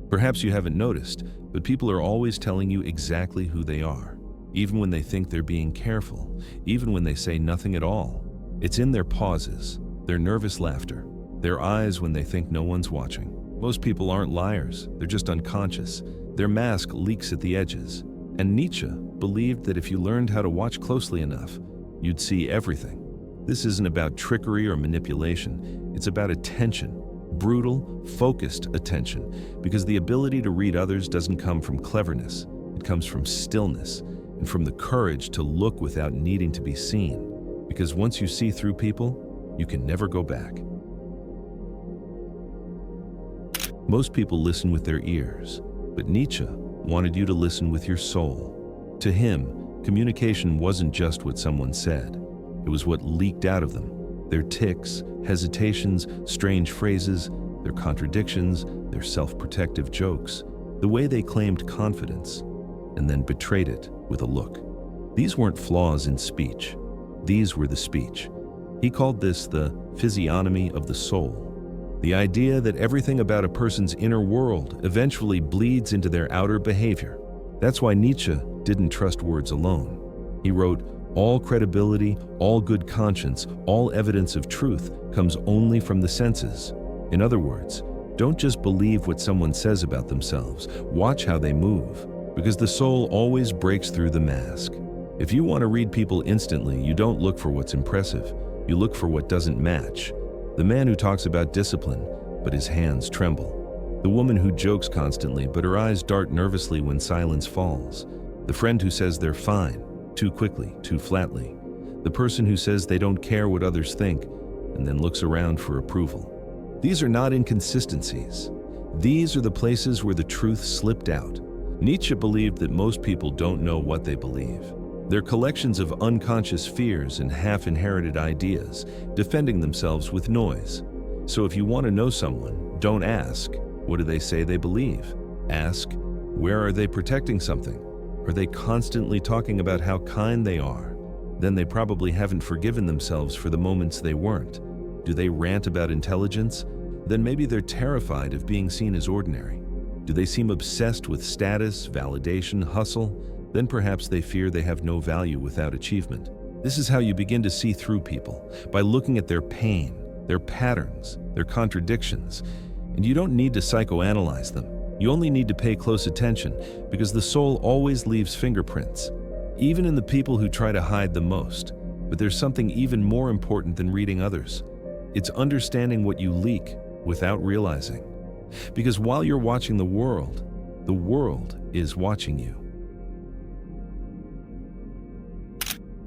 Perhaps you haven't noticed, but people are always telling you exactly who they are, even when they think they're being careful, even when they say nothing at all. It's in their pauses, their nervous laughter, their eyes when they think no one's watching. Most people aren't liars, they're just unconscious. Their mask leaks at the edges. And Nietzsche believed that if you learned how to watch closely enough, you'd see everything. This isn't about trickery or manipulation, it's about attention. Brutal, focused attention, because the ability to read others doesn't come from cleverness. It comes from stillness and from the courage to look without needing to be seen. Because once you see through people, you can never go back. Most people listen with their ears, but Nietzsche wanted you to listen with your soul. To him, communication wasn't just what someone said. It was what leaked out of them. Their tics, hesitations, strange phrases, their contradictions, their self-protective jokes, the way they claimed confidence and then betrayed it with a look. These weren't flaws in speech. These were the speech. He called this the physiognomy of the soul. The idea that everything about a person's inner world eventually bleeds into their outer behavior. That's why Nietzsche didn't trust words alone. He wrote, "All credibility, all good conscience, all evidence of truth comes only from the senses." In other words, don't just believe what someone says about themselves. Watch how they move, because the soul always breaks through the mask. If you want to read people instantly, you don't look for what's impressive. You look for what doesn't match. The man who talks about discipline, but his hands tremble. The woman who jokes constantly, but her eyes dart nervously when silence falls. The friend who says they're fine, too quickly, too flatly. The person who says they don't care what others think, and then looks around for approval. These are not inconsistencies. These are the places where the truth slipped out. Nietzsche believed that most people don't know what they believe. They're collections of unconscious fears and half-inherited ideas, defending themselves with noise. So if you want to know someone, don't ask, what do they say they believe? Ask, where are they protecting something? Are they constantly talking about how kind they are? Then they probably haven't forgiven themselves for the moments they weren't. Do they rant about intelligence? Then maybe they're terrified of being seen as ordinary. Do they seem obsessed with status, validation, hustle? Then perhaps they fear they have no value without achievement. This is how you begin to see through people, by looking at their pain, their patterns, their contradictions. And you don't need to psychoanalyze them. You only need to pay close attention, because the soul always leaves fingerprints, even in the people who try to hide the most. But there's something even more important than reading others. It's understanding what you leak without realizing. Because while you're watching the world is watching you.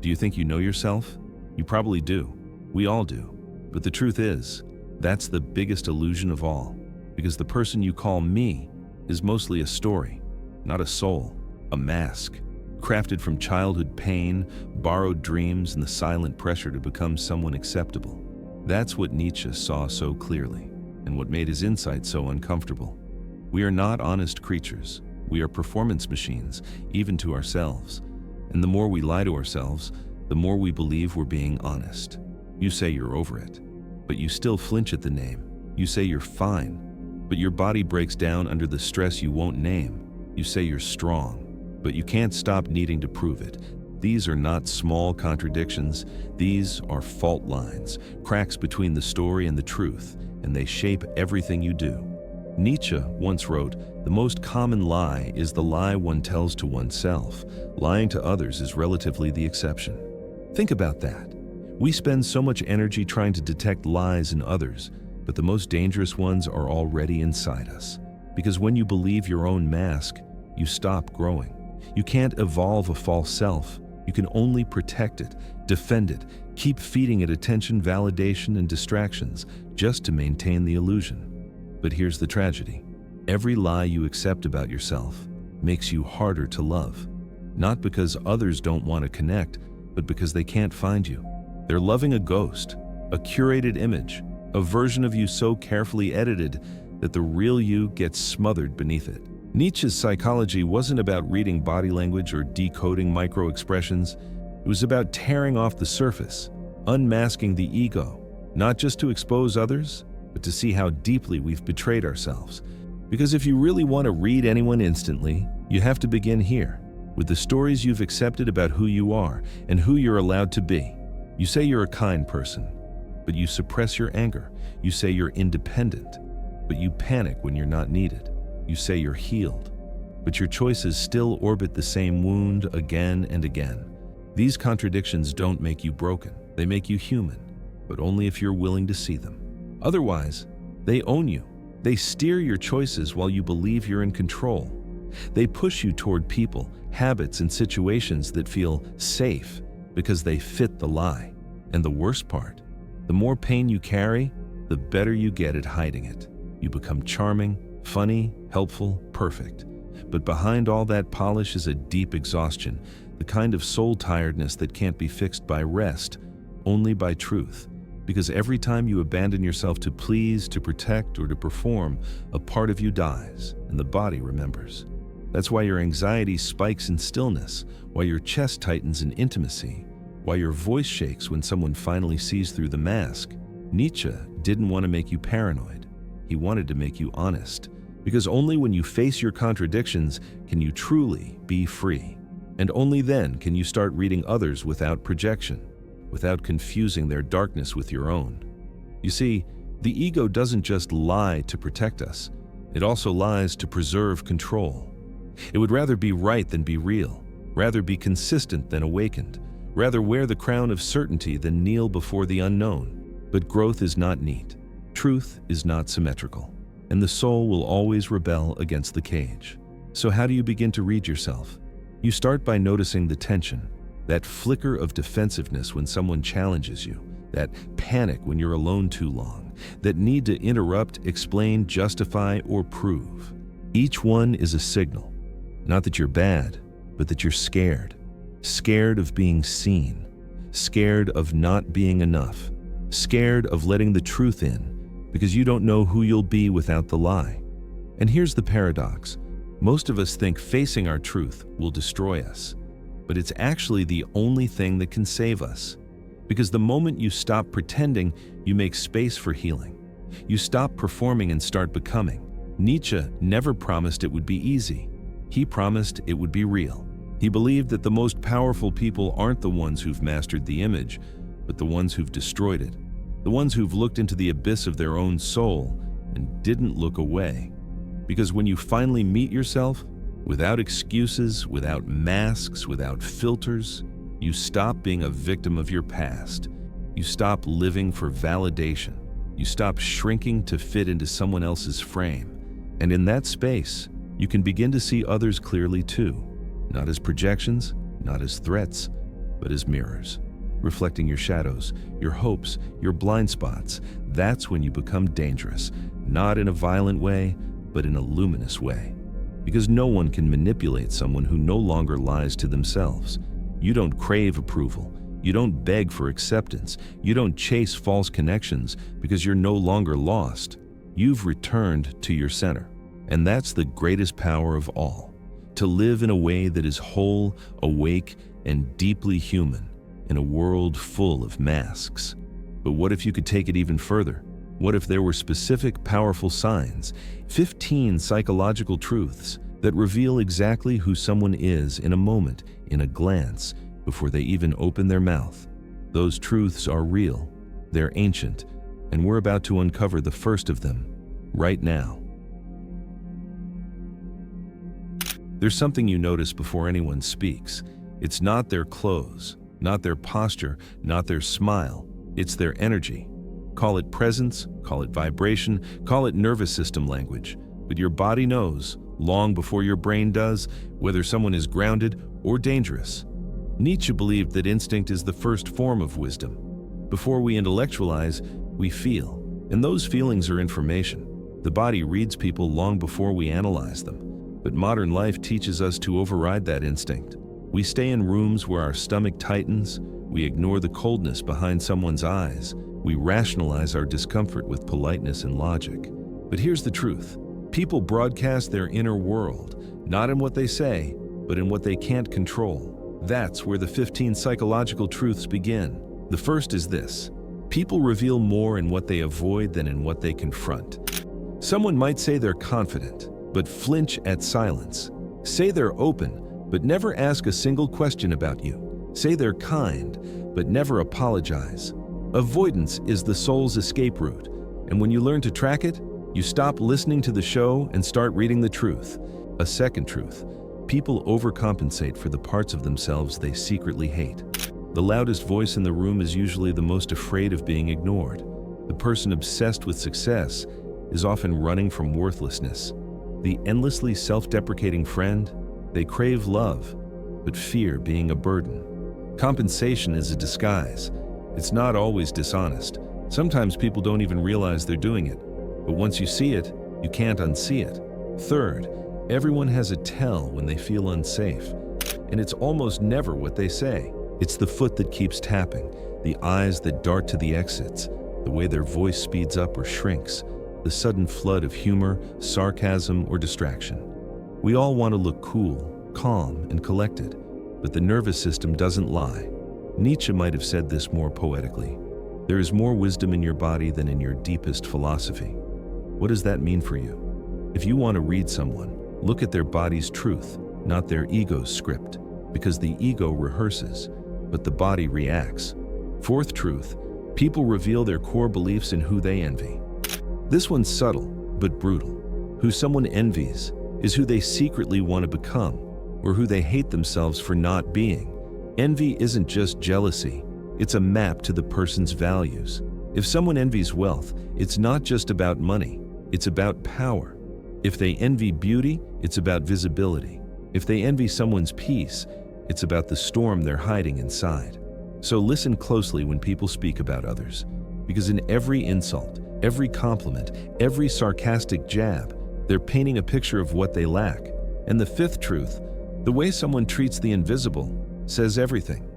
Do you think you know yourself? You probably do. We all do. But the truth is, that's the biggest illusion of all. Because the person you call me is mostly a story, not a soul, a mask, crafted from childhood pain, borrowed dreams, and the silent pressure to become someone acceptable. That's what Nietzsche saw so clearly, and what made his insight so uncomfortable. We are not honest creatures. We are performance machines, even to ourselves. And the more we lie to ourselves, the more we believe we're being honest. You say you're over it, but you still flinch at the name. You say you're fine, but your body breaks down under the stress you won't name. You say you're strong, but you can't stop needing to prove it. These are not small contradictions. These are fault lines, cracks between the story and the truth, and they shape everything you do. Nietzsche once wrote, "The most common lie is the lie one tells to oneself. Lying to others is relatively the exception." Think about that. We spend so much energy trying to detect lies in others, but the most dangerous ones are already inside us. Because when you believe your own mask, you stop growing. You can't evolve a false self. You can only protect it, defend it, keep feeding it attention, validation, and distractions just to maintain the illusion. But here's the tragedy. Every lie you accept about yourself makes you harder to love. Not because others don't want to connect, but because they can't find you. They're loving a ghost, a curated image, a version of you so carefully edited that the real you gets smothered beneath it. Nietzsche's psychology wasn't about reading body language or decoding micro-expressions. It was about tearing off the surface, unmasking the ego, not just to expose others, but to see how deeply we've betrayed ourselves. Because if you really want to read anyone instantly, you have to begin here, with the stories you've accepted about who you are and who you're allowed to be. You say you're a kind person, but you suppress your anger. You say you're independent, but you panic when you're not needed. You say you're healed, but your choices still orbit the same wound again and again. These contradictions don't make you broken. They make you human, but only if you're willing to see them. Otherwise, they own you. They steer your choices while you believe you're in control. They push you toward people, habits, and situations that feel safe because they fit the lie. And the worst part, the more pain you carry, the better you get at hiding it. You become charming, funny, helpful, perfect. But behind all that polish is a deep exhaustion, the kind of soul tiredness that can't be fixed by rest, only by truth. Because every time you abandon yourself to please, to protect, or to perform, a part of you dies, and the body remembers. That's why your anxiety spikes in stillness, why your chest tightens in intimacy, why your voice shakes when someone finally sees through the mask. Nietzsche didn't want to make you paranoid. He wanted to make you honest. Because only when you face your contradictions can you truly be free. And only then can you start reading others without projection, without confusing their darkness with your own. You see, the ego doesn't just lie to protect us. It also lies to preserve control. It would rather be right than be real, rather be consistent than awakened, rather wear the crown of certainty than kneel before the unknown. But growth is not neat. Truth is not symmetrical. And the soul will always rebel against the cage. So how do you begin to read yourself? You start by noticing the tension, that flicker of defensiveness when someone challenges you, that panic when you're alone too long, that need to interrupt, explain, justify, or prove. Each one is a signal. Not that you're bad, but that you're scared. Scared of being seen. Scared of not being enough. Scared of letting the truth in, because you don't know who you'll be without the lie. And here's the paradox. Most of us think facing our truth will destroy us, but it's actually the only thing that can save us. Because the moment you stop pretending, you make space for healing. You stop performing and start becoming. Nietzsche never promised it would be easy. He promised it would be real. He believed that the most powerful people aren't the ones who've mastered the image, but the ones who've destroyed it. The ones who've looked into the abyss of their own soul and didn't look away. Because when you finally meet yourself, without excuses, without masks, without filters, you stop being a victim of your past. You stop living for validation. You stop shrinking to fit into someone else's frame. And in that space, you can begin to see others clearly too. Not as projections, not as threats, but as mirrors. Reflecting your shadows, your hopes, your blind spots. That's when you become dangerous. Not in a violent way, but in a luminous way. Because no one can manipulate someone who no longer lies to themselves. You don't crave approval. You don't beg for acceptance. You don't chase false connections because you're no longer lost. You've returned to your center. And that's the greatest power of all. To live in a way that is whole, awake, and deeply human in a world full of masks. But what if you could take it even further? What if there were specific, powerful signs, 15 psychological truths that reveal exactly who someone is in a moment, in a glance, before they even open their mouth? Those truths are real, they're ancient, and we're about to uncover the first of them, right now. There's something you notice before anyone speaks. It's not their clothes, not their posture, not their smile. It's their energy. Call it presence, call it vibration, call it nervous system language. But your body knows, long before your brain does, whether someone is grounded or dangerous. Nietzsche believed that instinct is the first form of wisdom. Before we intellectualize, we feel. And those feelings are information. The body reads people long before we analyze them. But modern life teaches us to override that instinct. We stay in rooms where our stomach tightens. We ignore the coldness behind someone's eyes. We rationalize our discomfort with politeness and logic. But here's the truth. People broadcast their inner world, not in what they say, but in what they can't control. That's where the 15 psychological truths begin. The first is this: people reveal more in what they avoid than in what they confront. Someone might say they're confident, but flinch at silence. Say they're open, but never ask a single question about you. Say they're kind, but never apologize. Avoidance is the soul's escape route, and when you learn to track it, you stop listening to the show and start reading the truth. A second truth: people overcompensate for the parts of themselves they secretly hate. The loudest voice in the room is usually the most afraid of being ignored. The person obsessed with success is often running from worthlessness. The endlessly self-deprecating friend, they crave love, but fear being a burden. Compensation is a disguise. It's not always dishonest. Sometimes people don't even realize they're doing it, but once you see it, you can't unsee it. Third, everyone has a tell when they feel unsafe, and it's almost never what they say. It's the foot that keeps tapping, the eyes that dart to the exits, the way their voice speeds up or shrinks, the sudden flood of humor, sarcasm, or distraction. We all want to look cool, calm, and collected, but the nervous system doesn't lie. Nietzsche might have said this more poetically: there is more wisdom in your body than in your deepest philosophy. What does that mean for you? If you want to read someone, look at their body's truth, not their ego's script, because the ego rehearses, but the body reacts. Fourth truth: people reveal their core beliefs in who they envy. This one's subtle, but brutal. Who someone envies is who they secretly want to become, or who they hate themselves for not being. Envy isn't just jealousy, it's a map to the person's values. If someone envies wealth, it's not just about money, it's about power. If they envy beauty, it's about visibility. If they envy someone's peace, it's about the storm they're hiding inside. So listen closely when people speak about others, because in every insult, every compliment, every sarcastic jab, they're painting a picture of what they lack. And the fifth truth: the way someone treats the invisible says everything.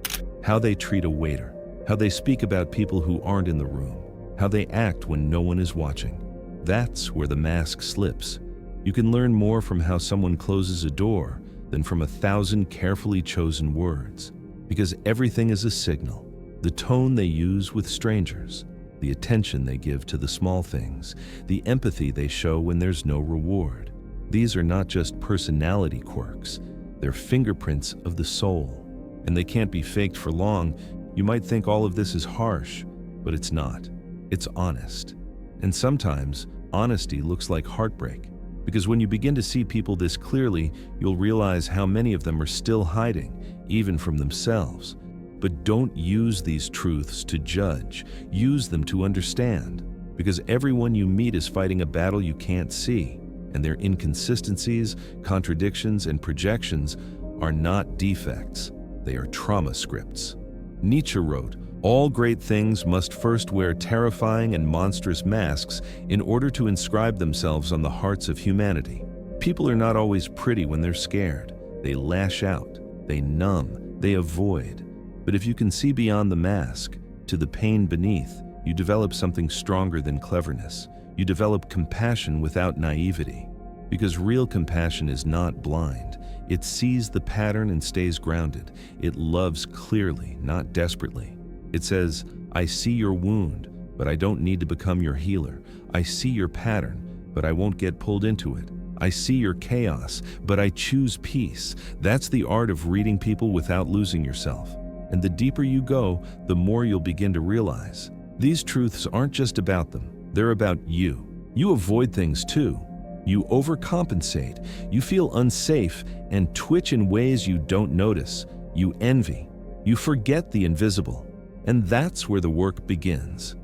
How they treat a waiter, how they speak about people who aren't in the room, how they act when no one is watching. That's where the mask slips. You can learn more from how someone closes a door than from 1,000 carefully chosen words, because everything is a signal. The tone they use with strangers, the attention they give to the small things, the empathy they show when there's no reward. These are not just personality quirks, they're fingerprints of the soul, and they can't be faked for long. You might think all of this is harsh, but it's not. It's honest. And sometimes, honesty looks like heartbreak, because when you begin to see people this clearly, you'll realize how many of them are still hiding, even from themselves. But don't use these truths to judge. Use them to understand, because everyone you meet is fighting a battle you can't see, and their inconsistencies, contradictions, and projections are not defects. They are trauma scripts. Nietzsche wrote, "All great things must first wear terrifying and monstrous masks in order to inscribe themselves on the hearts of humanity." People are not always pretty when they're scared. They lash out, they numb, they avoid. But if you can see beyond the mask, to the pain beneath, you develop something stronger than cleverness. You develop compassion without naivety. Because real compassion is not blind. It sees the pattern and stays grounded. It loves clearly, not desperately. It says, "I see your wound, but I don't need to become your healer. I see your pattern, but I won't get pulled into it. I see your chaos, but I choose peace." That's the art of reading people without losing yourself. And the deeper you go, the more you'll begin to realize. These truths aren't just about them, they're about you. You avoid things too. You overcompensate. You feel unsafe and twitch in ways you don't notice. You envy. You forget the invisible. And that's where the work begins.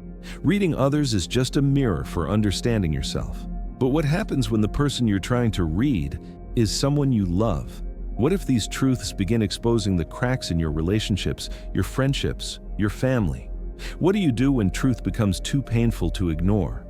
Reading others is just a mirror for understanding yourself. But what happens when the person you're trying to read is someone you love? What if these truths begin exposing the cracks in your relationships, your friendships, your family? What do you do when truth becomes too painful to ignore?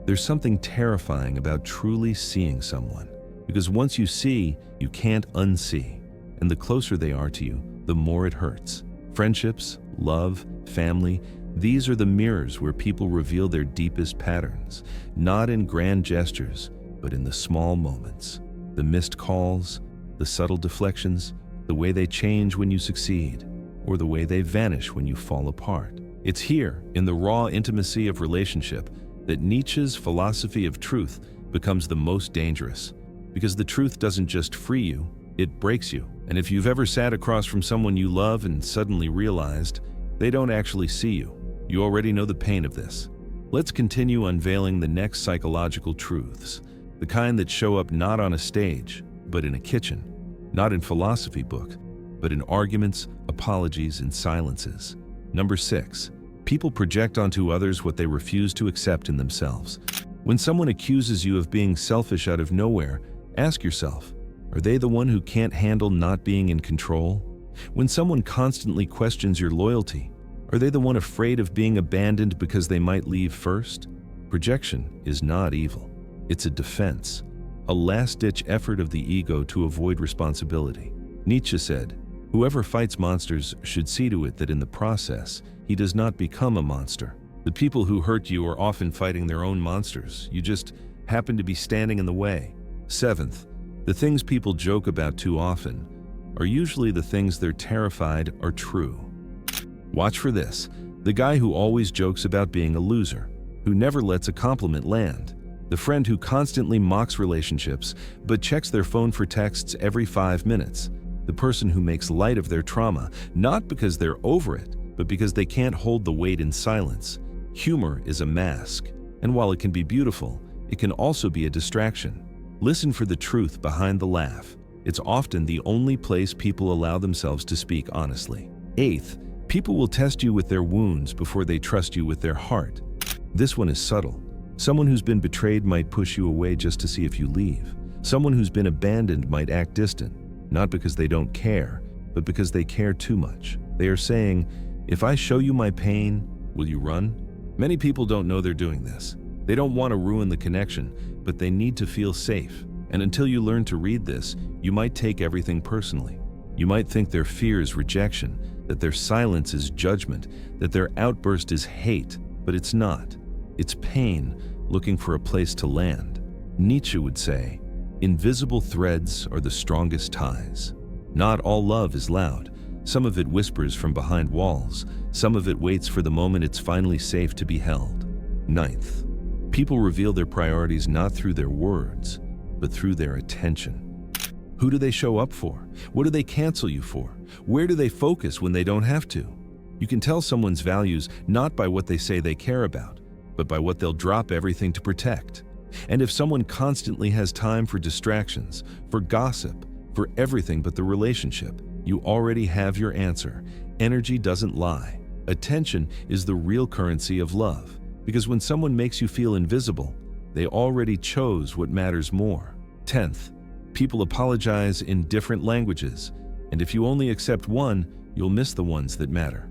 There's something terrifying about truly seeing someone, because once you see, you can't unsee. And the closer they are to you, the more it hurts. Friendships, love, family, these are the mirrors where people reveal their deepest patterns, not in grand gestures, but in the small moments. The missed calls, the subtle deflections, the way they change when you succeed, or the way they vanish when you fall apart. It's here, in the raw intimacy of relationship, that Nietzsche's philosophy of truth becomes the most dangerous. Because the truth doesn't just free you, it breaks you. And if you've ever sat across from someone you love and suddenly realized they don't actually see you, you already know the pain of this. Let's continue unveiling the next psychological truths, the kind that show up not on a stage, but in a kitchen, not in philosophy book, but in arguments, apologies, and silences. Number 6. People project onto others what they refuse to accept in themselves. When someone accuses you of being selfish out of nowhere, ask yourself, are they the one who can't handle not being in control? When someone constantly questions your loyalty, are they the one afraid of being abandoned because they might leave first? Projection is not evil. It's a defense, a last-ditch effort of the ego to avoid responsibility. Nietzsche said, "Whoever fights monsters should see to it that in the process, he does not become a monster." The people who hurt you are often fighting their own monsters. You just happen to be standing in the way. 7th, the things people joke about too often are usually the things they're terrified are true. Watch for this. The guy who always jokes about being a loser, who never lets a compliment land, the friend who constantly mocks relationships but checks their phone for texts every 5 minutes, the person who makes light of their trauma, not because they're over it, but because they can't hold the weight in silence. Humor is a mask, and while it can be beautiful, it can also be a distraction. Listen for the truth behind the laugh. It's often the only place people allow themselves to speak honestly. 8th, people will test you with their wounds before they trust you with their heart. This one is subtle. Someone who's been betrayed might push you away just to see if you leave. Someone who's been abandoned might act distant, not because they don't care, but because they care too much. They are saying, if I show you my pain, will you run? Many people don't know they're doing this. They don't want to ruin the connection, but they need to feel safe. And until you learn to read this, you might take everything personally. You might think their fear is rejection, that their silence is judgment, that their outburst is hate, but it's not. It's pain looking for a place to land. Nietzsche would say, invisible threads are the strongest ties. Not all love is loud. Some of it whispers from behind walls. Some of it waits for the moment it's finally safe to be held. 9th, people reveal their priorities not through their words, but through their attention. Who do they show up for? What do they cancel you for? Where do they focus when they don't have to? You can tell someone's values not by what they say they care about, but by what they'll drop everything to protect. And if someone constantly has time for distractions, for gossip, for everything but the relationship, you already have your answer. Energy doesn't lie. Attention is the real currency of love, because when someone makes you feel invisible, they already chose what matters more. 10th, people apologize in different languages, and if you only accept one, you'll miss the ones that matter.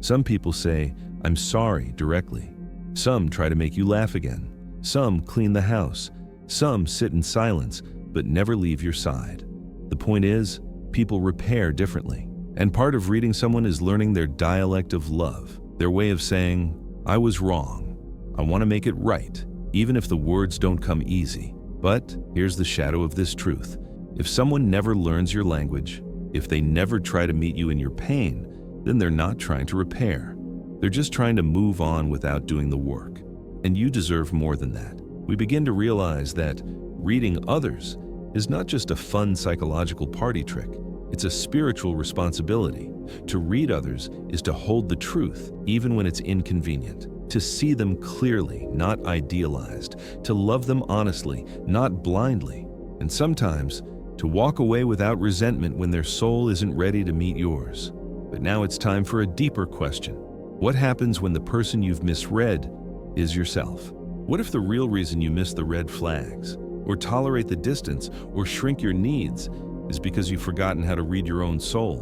Some people say, "I'm sorry," directly. Some try to make you laugh again. Some clean the house. Some sit in silence, but never leave your side. The point is, people repair differently. And part of reading someone is learning their dialect of love, their way of saying, "I was wrong. I want to make it right," even if the words don't come easy. But here's the shadow of this truth. If someone never learns your language, if they never try to meet you in your pain, then they're not trying to repair. They're just trying to move on without doing the work. And you deserve more than that. We begin to realize that reading others is not just a fun psychological party trick. It's a spiritual responsibility. To read others is to hold the truth, even when it's inconvenient. To see them clearly, not idealized. To love them honestly, not blindly. And sometimes, to walk away without resentment when their soul isn't ready to meet yours. But now it's time for a deeper question. What happens when the person you've misread is yourself? What if the real reason you miss the red flags, or tolerate the distance, or shrink your needs is because you've forgotten how to read your own soul?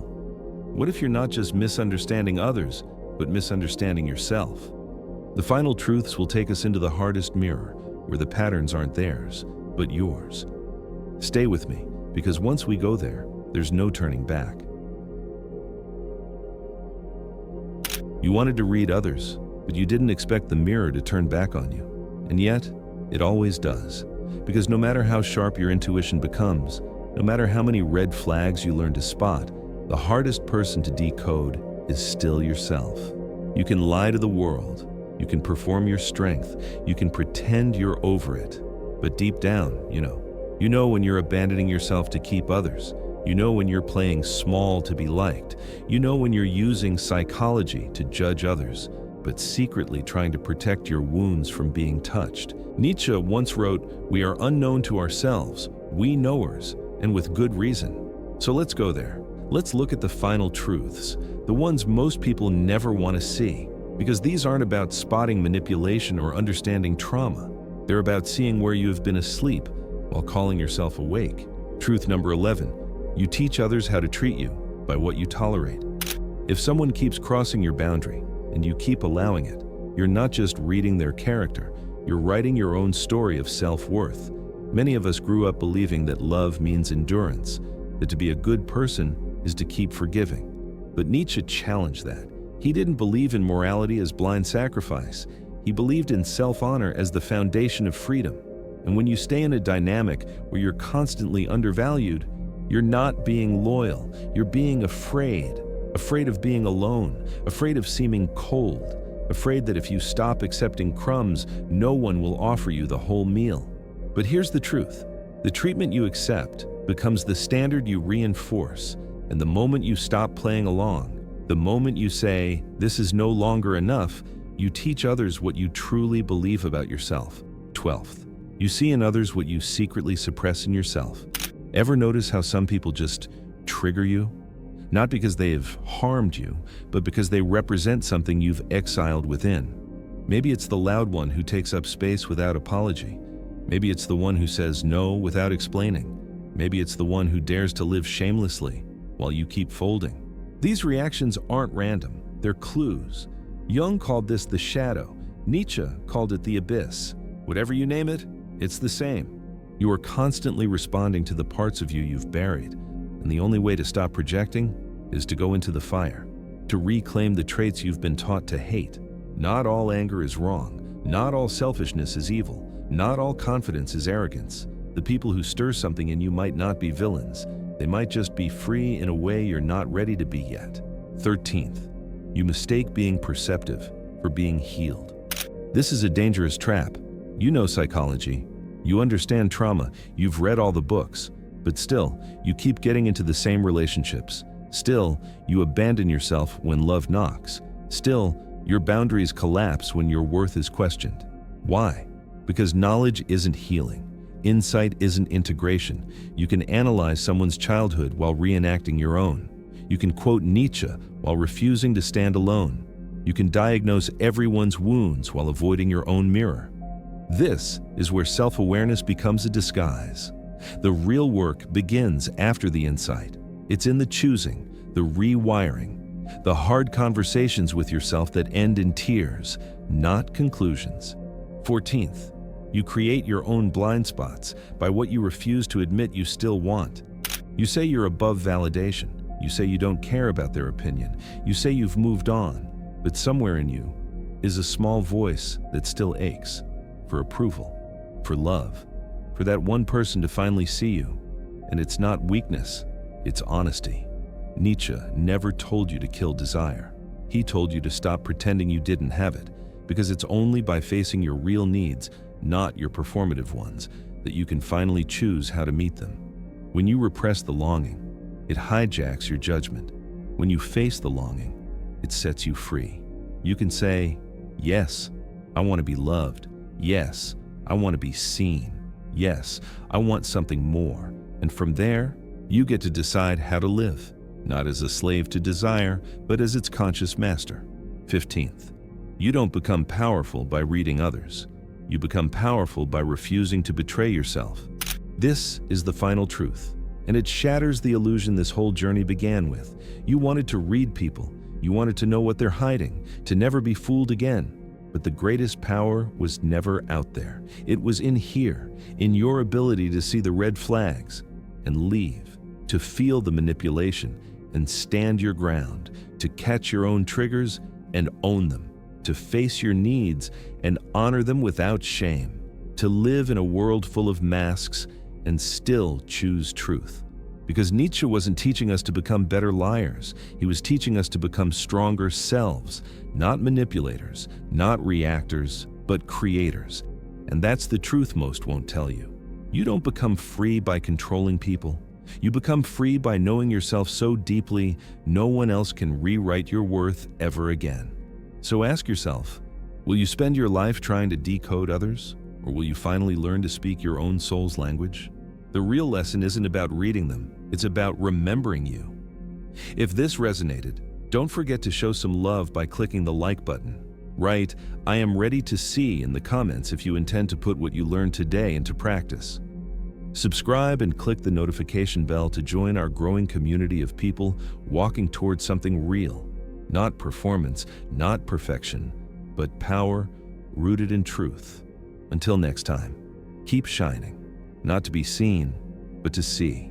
What if you're not just misunderstanding others, but misunderstanding yourself? The final truths will take us into the hardest mirror, where the patterns aren't theirs, but yours. Stay with me, because once we go there, there's no turning back. You wanted to read others, but you didn't expect the mirror to turn back on you. And yet, it always does. Because no matter how sharp your intuition becomes, no matter how many red flags you learn to spot, the hardest person to decode is still yourself. You can lie to the world. You can perform your strength. You can pretend you're over it. But deep down, you know when you're abandoning yourself to keep others. You know when you're playing small to be liked. You know when you're using psychology to judge others, but secretly trying to protect your wounds from being touched. Nietzsche once wrote, "We are unknown to ourselves, we knowers, and with good reason." So let's go there. Let's look at the final truths, the ones most people never want to see, because these aren't about spotting manipulation or understanding trauma. They're about seeing where you have been asleep while calling yourself awake. Truth number 11, you teach others how to treat you by what you tolerate. If someone keeps crossing your boundary and you keep allowing it, you're not just reading their character, you're writing your own story of self-worth. Many of us grew up believing that love means endurance, that to be a good person is to keep forgiving. But Nietzsche challenged that. He didn't believe in morality as blind sacrifice. He believed in self-honor as the foundation of freedom. And when you stay in a dynamic where you're constantly undervalued, you're not being loyal, you're being afraid of being alone, afraid of seeming cold, afraid that if you stop accepting crumbs, no one will offer you the whole meal. But here's the truth. The treatment you accept becomes the standard you reinforce, and the moment you stop playing along, the moment you say, "This is no longer enough," you teach others what you truly believe about yourself. 12th, you see in others what you secretly suppress in yourself. Ever notice how some people just trigger you? Not because they have harmed you, but because they represent something you've exiled within. Maybe it's the loud one who takes up space without apology. Maybe it's the one who says no without explaining. Maybe it's the one who dares to live shamelessly while you keep folding. These reactions aren't random, they're clues. Jung called this the shadow. Nietzsche called it the abyss. Whatever you name it, it's the same. You are constantly responding to the parts of you you've buried, and the only way to stop projecting is to go into the fire, to reclaim the traits you've been taught to hate. Not all anger is wrong. Not all selfishness is evil. Not all confidence is arrogance. The people who stir something in you might not be villains. They might just be free in a way you're not ready to be yet. 13th, you mistake being perceptive for being healed. This is a dangerous trap. You know psychology. You understand trauma. You've read all the books. But still, you keep getting into the same relationships. Still, you abandon yourself when love knocks. Still, your boundaries collapse when your worth is questioned. Why? Because knowledge isn't healing. Insight isn't integration. You can analyze someone's childhood while reenacting your own. You can quote Nietzsche while refusing to stand alone. You can diagnose everyone's wounds while avoiding your own mirror. This is where self-awareness becomes a disguise. The real work begins after the insight. It's in the choosing, the rewiring, the hard conversations with yourself that end in tears, not conclusions. 14th, you create your own blind spots by what you refuse to admit you still want. You say you're above validation. You say you don't care about their opinion. You say you've moved on, but somewhere in you is a small voice that still aches for approval, for love, for that one person to finally see you. And it's not weakness, it's honesty. Nietzsche never told you to kill desire. He told you to stop pretending you didn't have it, because it's only by facing your real needs, not your performative ones, that you can finally choose how to meet them. When you repress the longing, it hijacks your judgment. When you face the longing, it sets you free. You can say, "Yes, I want to be loved. Yes, I want to be seen. Yes, I want something more." And from there, you get to decide how to live, not as a slave to desire, but as its conscious master. 15th, you don't become powerful by reading others. You become powerful by refusing to betray yourself. This is the final truth, and it shatters the illusion this whole journey began with. You wanted to read people. You wanted to know what they're hiding, to never be fooled again. But the greatest power was never out there. It was in here, in your ability to see the red flags and leave, to feel the manipulation and stand your ground, to catch your own triggers and own them, to face your needs and honor them without shame, to live in a world full of masks and still choose truth. Because Nietzsche wasn't teaching us to become better liars. He was teaching us to become stronger selves, not manipulators, not reactors, but creators. And that's the truth most won't tell you. You don't become free by controlling people. You become free by knowing yourself so deeply, no one else can rewrite your worth ever again. So ask yourself, will you spend your life trying to decode others? Or will you finally learn to speak your own soul's language? The real lesson isn't about reading them, it's about remembering you. If this resonated, don't forget to show some love by clicking the like button. Write, "I am ready to see" in the comments if you intend to put what you learned today into practice. Subscribe and click the notification bell to join our growing community of people walking towards something real. Not performance, not perfection, but power rooted in truth. Until next time, keep shining, not to be seen, but to see.